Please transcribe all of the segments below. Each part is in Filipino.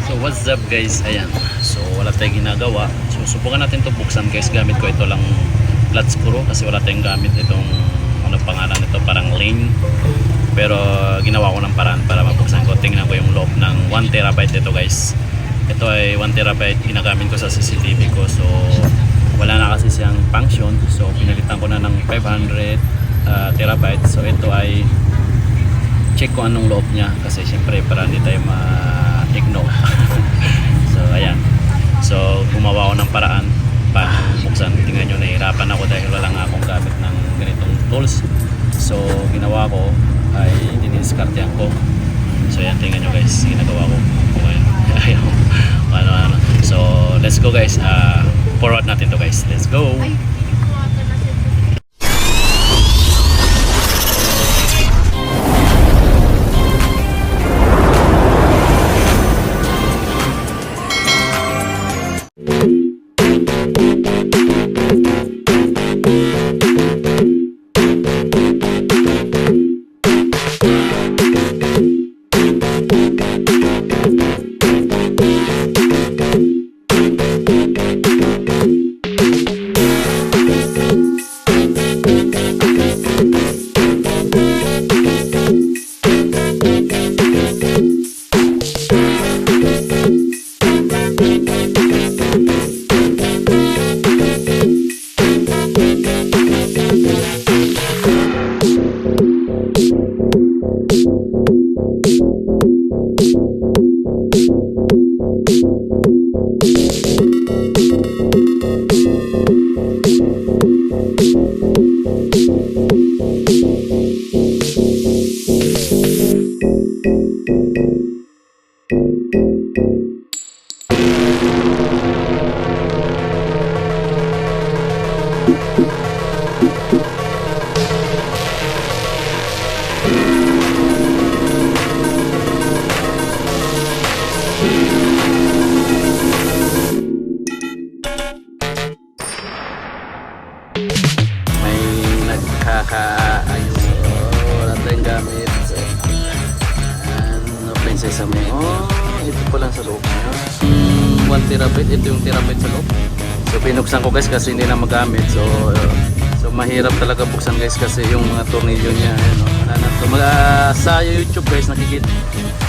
So what's up guys, ayan, so wala tayong ginagawa, so subukan natin to buksan guys. Gamit ko ito lang flat screw kasi wala tayong gamit itong ano pangalan nito, parang lane, pero ginawa ko ng paraan para mabuksan ko. Tingnan ko yung loob ng 1TB ito guys. Ito ay 1TB, ginagamit ko sa CCTV ko, so wala na kasi siyang function, so pinalitan ko na ng 500 TB. So ito ay check ko anong loob niya kasi syempre para hindi tayo ma-ignore. So ayan, so gumawa ko ng paraan paano buksan. Tingnan nyo, nahihirapan ako dahil wala nga akong gamit ng ganitong tools. So ginawa ko ay diniskartehan ko. So ayan, tingnan nyo guys, ginagawa ko. Ayaw, ano. So let's go guys, forward natin to guys, let's go. Ayos, wala tayong gamit. Prinsesa mo. Ito pa lang sa loob niya. 1TB, ito yung terabyte sa loob. So pinuksan ko guys kasi hindi na magamit. So mahirap talaga buksan guys kasi yung mga tornilyo niya, wala na to. Sa YouTube guys nakikita.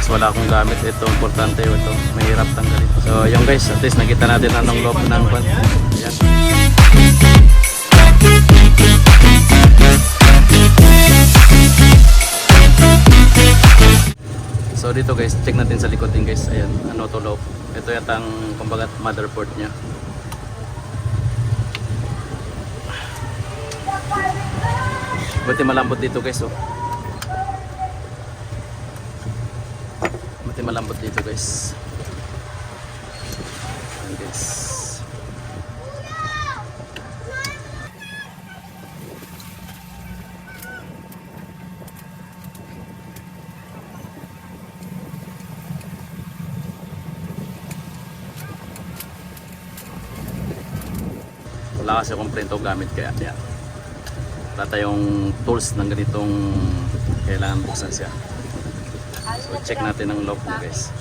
So wala akong gamit. Ito importante ito. Mahirap tanggalin. So yung guys, at least nakita natin anong loob ng pan. Ayan. So dito guys, check natin sa likod din guys. Ayan, ano to loob. Ito yata ang kumbaga motherboard niya. Buti malambot dito guys, oh. Buti malambot dito guys. Ayan guys. Wala kasi akong printo gamit kaya yan. Wala tayong tools ng ganitong kailangan buksan siya. So check natin ang loob mo guys.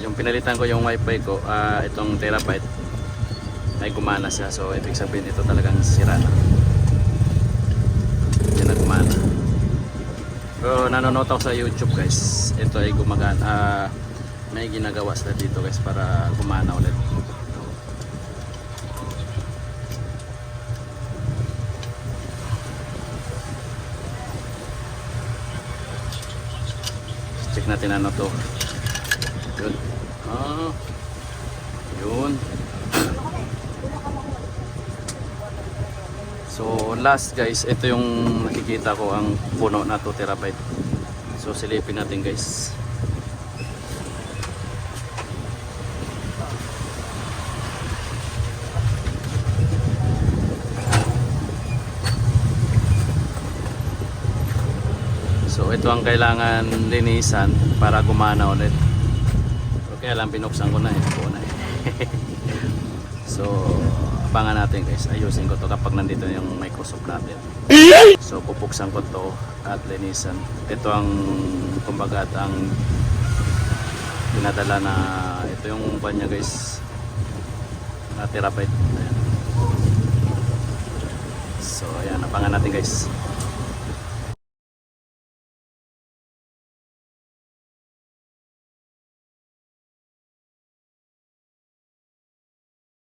Yung pinalitan ko yung wifi ko, itong terabyte, may gumana siya. So ibig sabihin ito talagang sira na. Nagmana. Pero nanonood ako sa YouTube guys. Ito ay gumagana. May ginagawa sila dito guys para gumana ulit. Check natin ano to. Yun. Yun. So last guys, ito yung nakikita ko ang puno na 2TB. So silipin natin guys. So ito ang kailangan linisan para gumana ulit. So kaya lang binuksan ko na ito na. So abangan natin guys, ayusin ko to kapag nandito yung Microsoft natin. So pupuksan ko to at linisan. Ito ang kumbaga ang dinadala na ito yung kanya guys na terabyte. Ayan. So ayan, abangan natin guys.